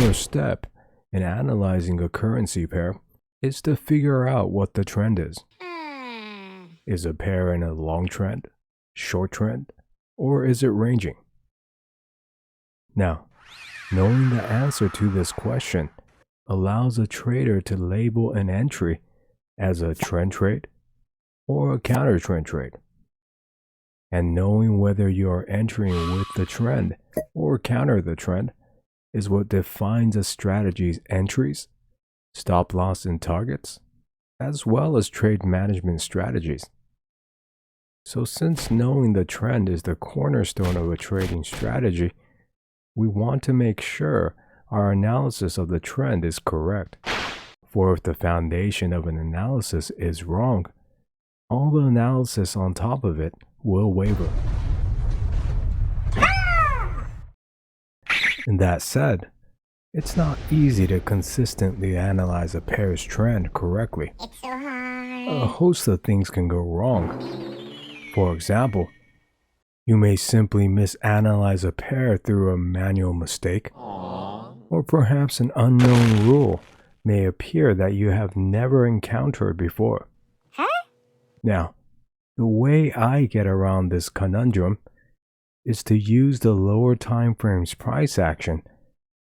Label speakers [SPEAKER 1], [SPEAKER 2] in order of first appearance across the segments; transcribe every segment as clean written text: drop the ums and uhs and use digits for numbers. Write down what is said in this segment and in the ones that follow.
[SPEAKER 1] first step in analyzing a currency pair is to figure out what the trend is. Is a pair in a long trend, short trend, or is it ranging? Now, knowing the answer to this question allows a trader to label an entry as a trend trade or a counter trend trade. And knowing whether you are entering with the trend or counter the trend is what defines a strategy's entries, stop loss and targets, as well as trade management strategies. So since knowing the trend is the cornerstone of a trading strategy, we want to make sure our analysis of the trend is correct. For if the foundation of an analysis is wrong, all the analysis on top of it will waver. And that said, it's not easy to consistently analyze a pair's trend correctly.
[SPEAKER 2] It's so hard.
[SPEAKER 1] A host of things can go wrong. For example, you may simply misanalyze a pair through a manual mistake, or perhaps an unknown rule may appear that you have never encountered before. Now, the way I get around this conundrum is to use the lower time frame's price action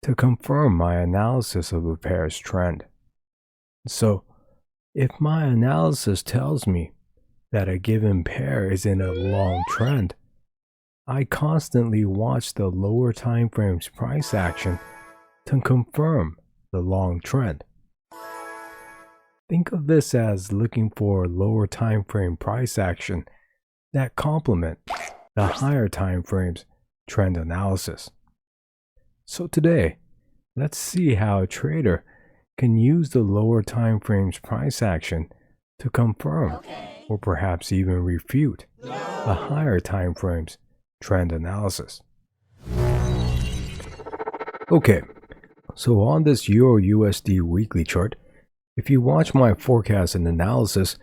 [SPEAKER 1] to confirm my analysis of a pair's trend. So, if my analysis tells me that a given pair is in a long trend, I constantly watch the lower time frame's price action to confirm the long trend. Think of this as looking for lower time frame price action that complement the higher time frame's trend analysis. So today, let's see how a trader can use the lower time frame's price action to confirm or perhaps even refute the higher time frame's trend analysis. Okay, so on this Euro USD weekly chart, if you watch my forecast and analysis,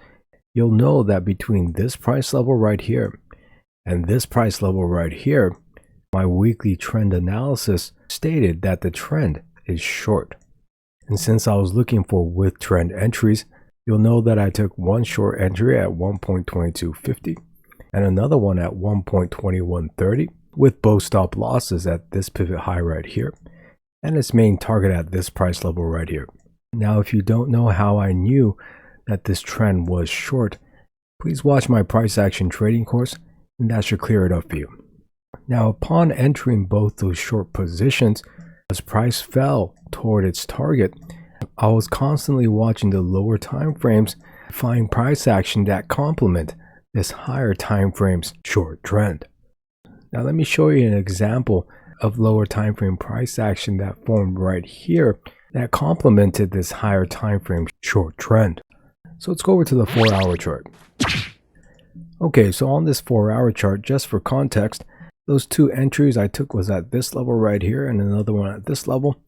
[SPEAKER 1] you'll know that between this price level right here and this price level right here, my weekly trend analysis stated that the trend is short. And since I was looking for with trend entries, you'll know that I took one short entry at 1.2250 and another one at 1.2130 with both stop losses at this pivot high right here and its main target at this price level right here. Now, if you don't know how I knew that this trend was short, please watch my price action trading course and that should clear it up for you. Now, upon entering both those short positions, as price fell toward its target, I was constantly watching the lower time frames to find price action that complement this higher time frame's short trend. Now let me show you an example of lower time frame price action that formed right here that complemented this higher time frame short trend. So let's go over to the 4-hour chart. Okay, so on this 4-hour chart, just for context, those two entries I took was at this level right here and another one at this level,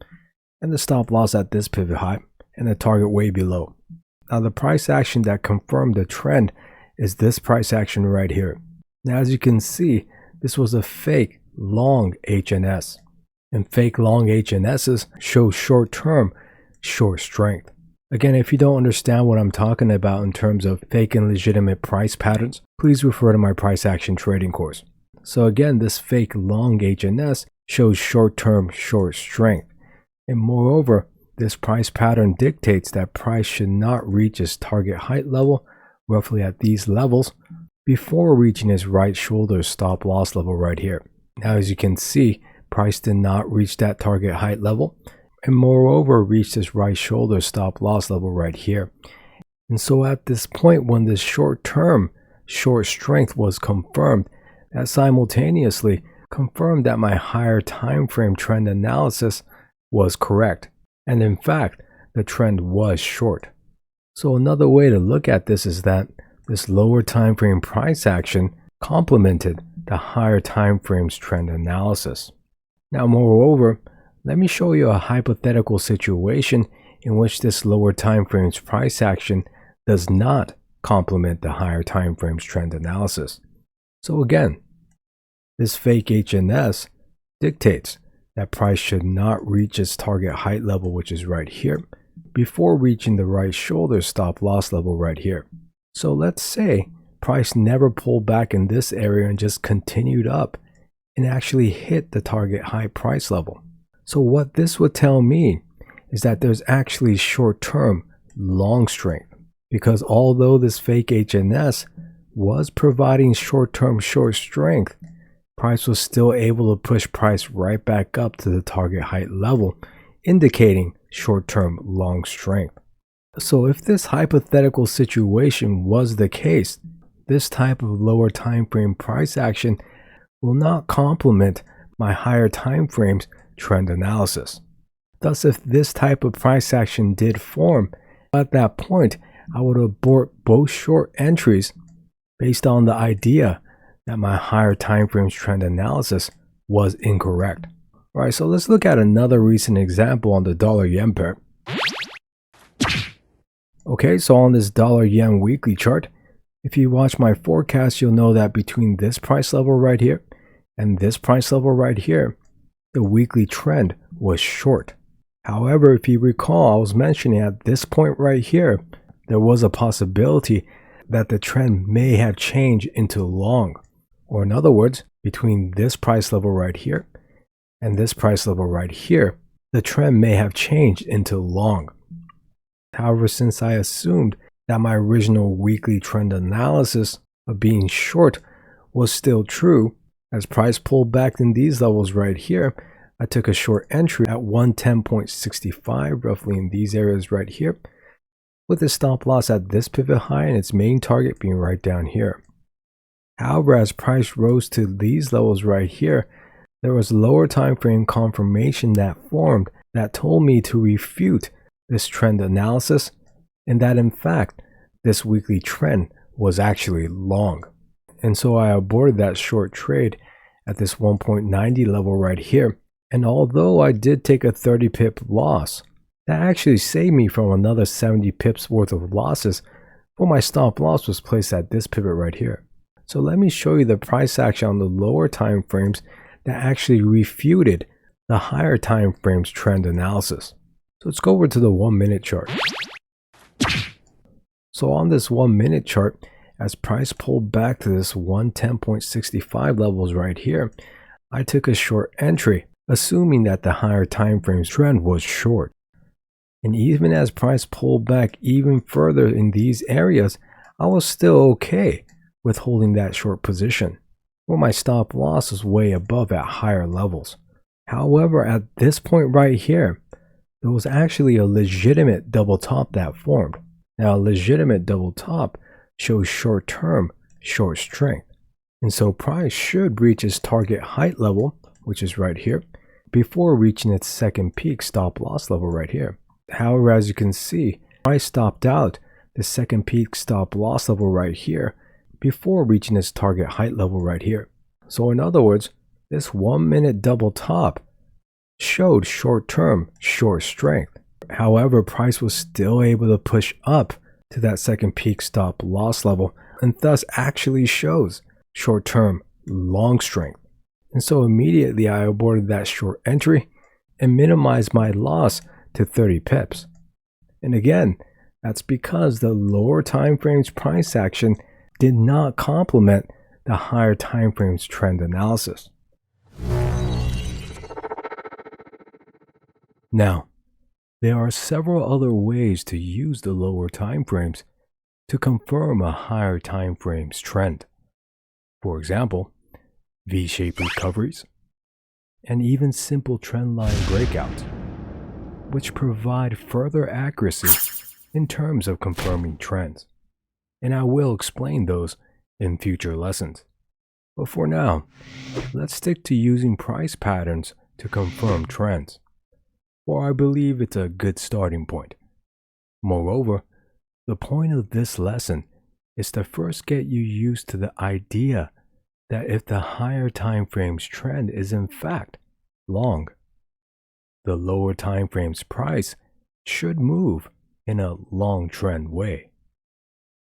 [SPEAKER 1] and the stop loss at this pivot high and the target way below. Now the price action that confirmed the trend is this price action right here. Now as you can see, this was a fake long HNS, and fake long HNSs show short-term short strength. Again, if you don't understand what I'm talking about in terms of fake and legitimate price patterns, please refer to my price action trading course. So again, this fake long HNS shows short-term short strength. And moreover, this price pattern dictates that price should not reach its target height level, roughly at these levels, before reaching its right shoulder stop loss level right here. Now as you can see, price did not reach that target height level, and moreover reached its right shoulder stop loss level right here. And so at this point, when this short-term short strength was confirmed, that simultaneously confirmed that my higher time frame trend analysis was correct. And in fact, the trend was short. So another way to look at this is that this lower time frame price action complemented the higher time frame's trend analysis. Now moreover, let me show you a hypothetical situation in which this lower time frame's price action does not complement the higher time frame's trend analysis. So again, this fake HNS dictates that price should not reach its target height level, which is right here, before reaching the right shoulder stop loss level right here. So let's say price never pulled back in this area and just continued up and actually hit the target high price level. So what this would tell me is that there's actually short-term long strength, because although this fake HNS was providing short-term short strength, price was still able to push price right back up to the target height level, indicating short-term long strength. So if this hypothetical situation was the case, this type of lower time frame price action will not complement my higher time frames trend analysis. Thus, if this type of price action did form, at that point I would abort both short entries based on the idea that my higher time frames trend analysis was incorrect. Alright, so let's look at another recent example on the dollar yen pair. Okay, so on this dollar yen weekly chart, if you watch my forecast, you'll know that between this price level right here and this price level right here, the weekly trend was short. However, if you recall, I was mentioning at this point right here, there was a possibility that the trend may have changed into long. Or in other words, between this price level right here and this price level right here, the trend may have changed into long. However, since I assumed that my original weekly trend analysis of being short was still true, as price pulled back in these levels right here, I took a short entry at 110.65, roughly in these areas right here, with a stop loss at this pivot high and its main target being right down here. However, as price rose to these levels right here, there was lower time frame confirmation that formed that told me to refute this trend analysis, and that in fact this weekly trend was actually long. And so I aborted that short trade at this 1.90 level right here. And although I did take a 30 pip loss, that actually saved me from another 70 pips worth of losses, for my stop loss was placed at this pivot right here. So let me show you the price action on the lower time frames that actually refuted the higher time frames trend analysis. So let's go over to the 1 minute chart. So on this 1 minute chart, as price pulled back to this 110.65 levels right here, I took a short entry, assuming that the higher time frames trend was short. And even as price pulled back even further in these areas, I was still okay with holding that short position, where my stop loss was way above at higher levels. However, at this point right here, there was actually a legitimate double top that formed. Now, a legitimate double top shows short-term short strength, and so price should reach its target height level, which is right here, before reaching its second peak stop loss level right here. However, as you can see, price stopped out the second peak stop loss level right here before reaching its target height level right here. So in other words, this 1 minute double top showed short-term short strength. However, price was still able to push up to that second peak stop loss level, and thus actually shows short-term long strength. And so immediately I aborted that short entry and minimized my loss to 30 pips. And again, that's because the lower time frames price action did not complement the higher time frames trend analysis. Now, there are several other ways to use the lower time frames to confirm a higher time frames trend. For example, V-shaped recoveries, and even simple trend line breakouts, which provide further accuracy in terms of confirming trends. And I will explain those in future lessons. But for now, let's stick to using price patterns to confirm trends, for I believe it's a good starting point. Moreover, the point of this lesson is to first get you used to the idea that if the higher time frames trend is in fact long, the lower time frames price should move in a long trend way.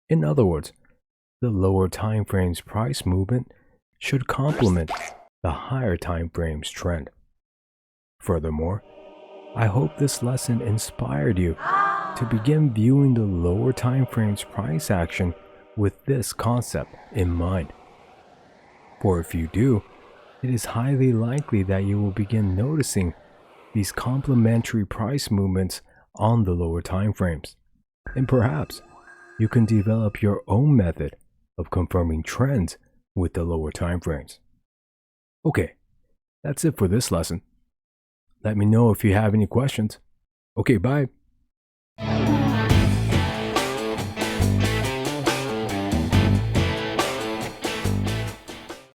[SPEAKER 1] In other words, the lower time frames price movement should complement the higher time frames trend. Furthermore, I hope this lesson inspired you to begin viewing the lower time frame's price action with this concept in mind. For if you do, it is highly likely that you will begin noticing these complementary price movements on the lower time frames. And perhaps you can develop your own method of confirming trends with the lower time frames. Okay, that's it for this lesson. Let me know if you have any questions. Okay, bye.